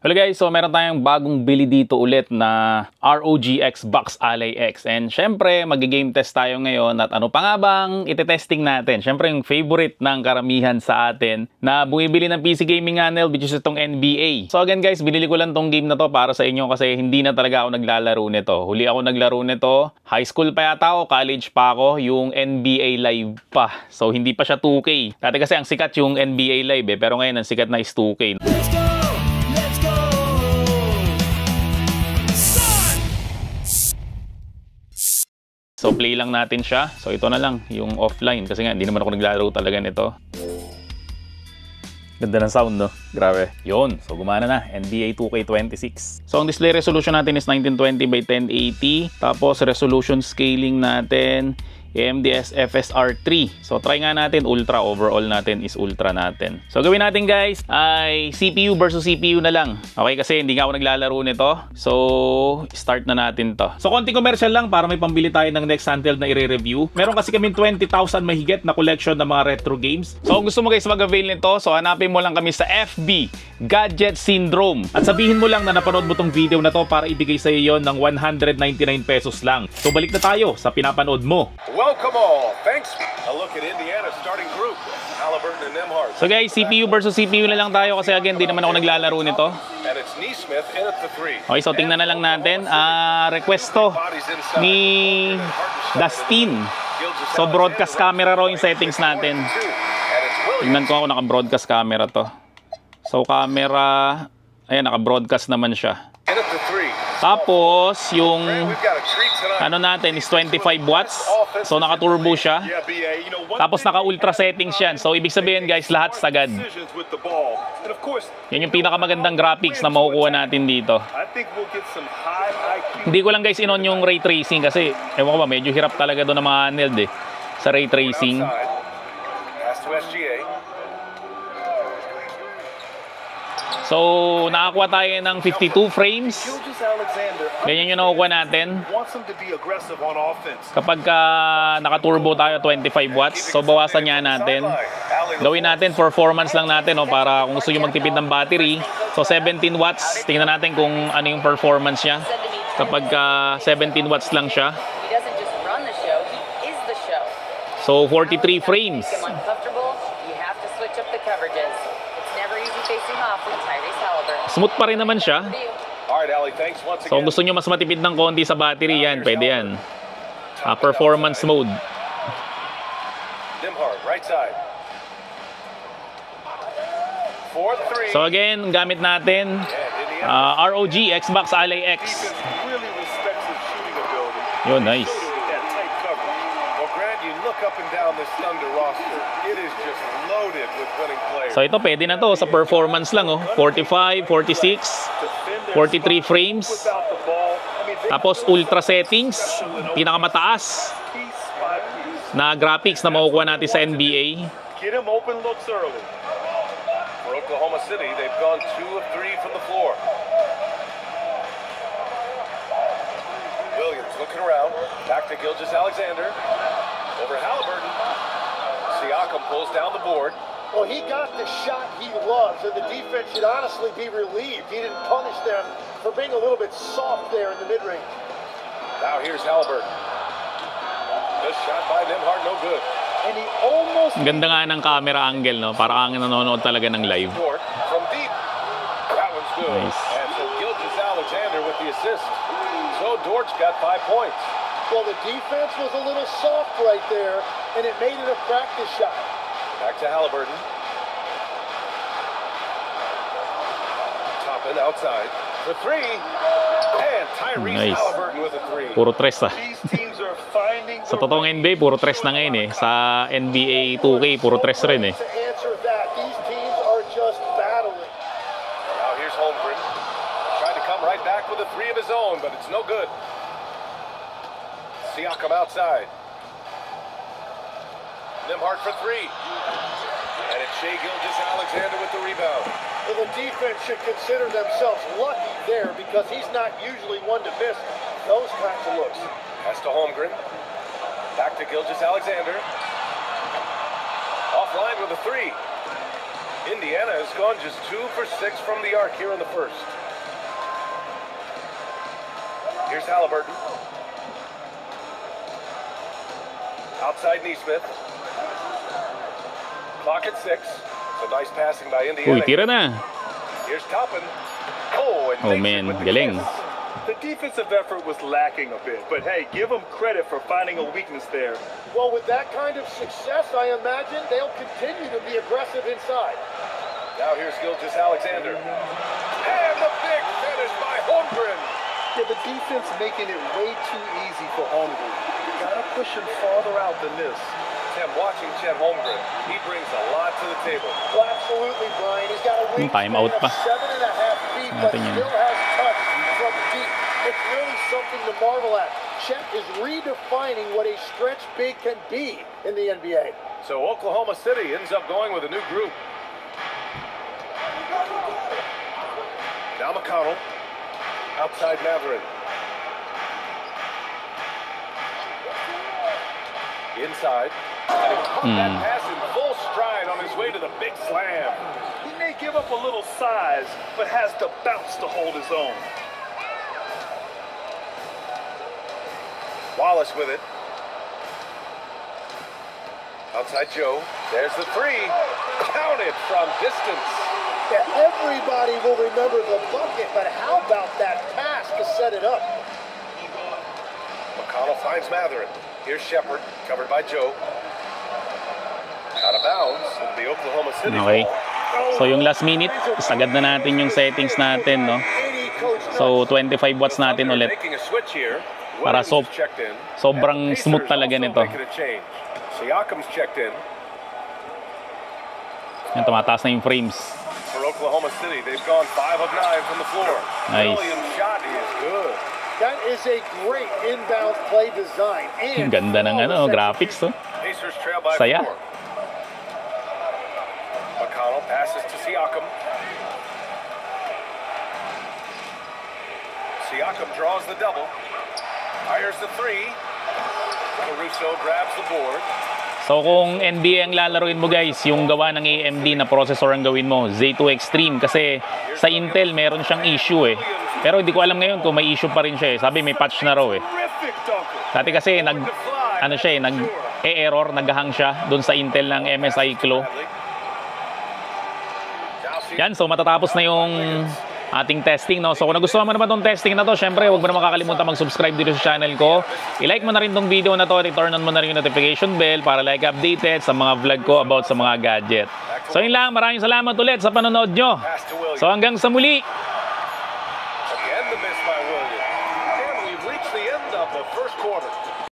Hello guys, so meron tayong bagong bili dito ulit na ROG Xbox Ally X. And syempre, mag-game test tayo ngayon at ano pa nga bang ite-testing natin? Syempre yung favorite ng karamihan sa atin na bumibili ng PC gaming channel, which is itong NBA. So again guys, binili ko lang tong game na to para sa inyo kasi hindi na talaga ako naglalaro nito. Huli ako naglaro nito, high school pa yata ako, college pa ako, yung NBA Live pa. So hindi pa siya 2K. Dati kasi ang sikat yung NBA Live pero ngayon ang sikat na is 2K. So play lang natin siya. So ito na lang yung offline kasi nga hindi naman ako naglalaro talaga nito. Ganda ng sound, no? Grabe. Yun. So gumana na. NBA 2K26. So ang display resolution natin is 1920 by 1080. Tapos resolution scaling natin AMD FSR 3. So try nga natin ultra. Overall natin is ultra natin. So gawin natin guys ay CPU versus CPU na lang. Okay, kasi hindi nga ako naglalaro nito. So start na natin to. So konting commercial lang para may pambili tayo ng next handheld na i-review. Meron kasi kami 20,000 mahigit na collection ng mga retro games. So kung gusto mo guys mag-avail nito, so hanapin mo lang kami sa FB Gadget Syndrome. At sabihin mo lang na napanood mo tong video na to para ibigay sa iyo yon ng 199 pesos lang. So balik na tayo sa pinapanood mo. Welcome all. Thanks. A look at Indiana's starting group. Halliburton and Nembhard. So guys, CPU versus CPU na lang tayo kasi again, di naman ako naglalaro nito. And it's Neesmith in at the 3. Okay, so tingnan na lang natin. Request to ni Dustin. So broadcast camera raw yung settings natin. Tingnan ko ako naka-broadcast camera to. So camera, ayan, naka-broadcast naman siya. Tapos yung ano natin is 25 watts. So naka-turbo siya. Tapos naka-ultra settings yan. So ibig sabihin guys, lahat sagad. Yan yung pinakamagandang graphics na makukuha natin dito. Hindi ko lang guys inon yung ray tracing kasi ewan ko ba, medyo hirap talaga doon ng mga handheld eh sa ray tracing. So, nakakuha tayo ng 52 frames. Ganyan yung nakukuha natin. Kapag naka-turbo tayo, 25 watts. So, bawasan niya natin. Gawin natin, performance lang natin para kung gusto nyo magtipid ng battery. So, 17 watts. Tingnan natin kung ano yung performance niya. Kapag 17 watts lang siya. So, 43 frames. Smooth pa rin naman siya. So kung gusto nyo mas matipid ng konti sa battery, yan, pwede yan. Performance mode. So again, gamit natin ROG Xbox Ally X. Yun, nice. So ito pwede na to sa performance lang 45, 46, 43 frames. Tapos ultra settings, pinakamataas na graphics na makukuha natin sa NBA. For Oklahoma City, they've gone 2 of 3 from the floor. Williams looking around, back to Gilgeous-Alexander. Over Halliburton. Siakam pulls down the board. Well, he got the shot he loves, and the defense should honestly be relieved. He didn't punish them for being a little bit soft there in the mid-range. Now here's Halliburton. This shot by Nembhard, no good. And he almost... Ganda nga ng camera angle, no? Parang nanonood talaga ng live. From deep. That one's good. Nice. And so Gilgeous-Alexander with the assist. So Dortch got 5 points. Well, the defense was a little soft right there, and it made it a practice shot. Back to Halliburton. Top and outside. For 3. And Tyrese Halliburton with a 3. Puro tres Sa totoong NBA, puro tres na ngayon eh. Sa NBA 2K, puro tres rin eh. These teams are just battling. Now here's Holmgren. Trying to come right back with a 3 of his own, but it's no good. Siakam outside. Nembhard for 3. And it's Shai Gilgeous-Alexander with the rebound. Well, the defense should consider themselves lucky there because he's not usually one to miss those kinds of looks. Pass to Holmgren. Back to Gilgeous-Alexander. Offline with a 3. Indiana has gone just 2 for 6 from the arc here in the first. Here's Halliburton. Outside Neesmith. Clock at 6. So nice passing by Indiana. Uy, tira na. Here's Toppin. Oh, and Oh makes it man, with the galing. kiss. The defensive effort was lacking a bit, but hey, give them credit for finding a weakness there. Well, with that kind of success, I imagine they'll continue to be aggressive inside. Now here's Gilgeous Alexander. And the big finish by Holmgren. Yeah, the defense making it way too easy for Holmgren. Gotta push him farther out than this. Tim, watching Chet Holmgren, he brings a lot to the table. Well, absolutely, Brian. He's got a Time out wingspan pa. of 7.5 feet, but Natin yan. still has touch from deep. It's really something to marvel at. Chet is redefining what a stretch big can be in the NBA. So Oklahoma City ends up going with a new group. Now McConnell, outside Matherin. Inside. And he caught that pass in full stride on his way to the big slam. He may give up a little size, but has the bounce to hold his own. Wallace with it. Outside Joe. There's the three. Counted from distance. Yeah, everybody will remember the bucket, but how about that pass to set it up? McConnell finds Matherin. Here's Shepard, covered by Joe. Out of bounds in the Oklahoma City Okay. ball. So yung last minute, sagad na natin yung settings natin, no? So 25 watts natin ulit. Making a switch here. Para Williams is checked in. sobrang And the smooth Pacers talaga also nito. making a change. Siakam's checked in. Yan, tumataas na yung frames. For Oklahoma City, they've gone 5 of 9 from the floor. Nice. Williams' shot is good. That is a great inbound play design. Ang And ganda ng flawless graphics, to. Pacers trail by Saya. 4. McConnell passes to Siakam. Siakam draws the double. Fires the 3. Caruso grabs the board. So kung NBA ang lalaruin mo guys, yung gawa ng AMD na processor ang gawin mo, Z2 Extreme, kasi sa Intel meron siyang issue eh. Pero hindi ko alam ngayon kung may issue pa rin siya eh. Sabi may patch na raw eh. Terrific dunker. Dati kasi nag-error, naghahang siya doon sa Intel ng MSI Clo. Yan, so matatapos na yung ating testing, no? So kung nagustuhan mo naman tong testing na to, syempre huwag mo na makakalimutan mag-subscribe dito sa channel ko. I-like mo na rin tong video na to, i-turn on mo na rin yung notification bell para like updated sa mga vlog ko about sa mga gadget. So yun lang, maraming salamat ulit sa panonood nyo. So hanggang sa muli. Again, the miss by Williams. And we've reached the end of the first quarter.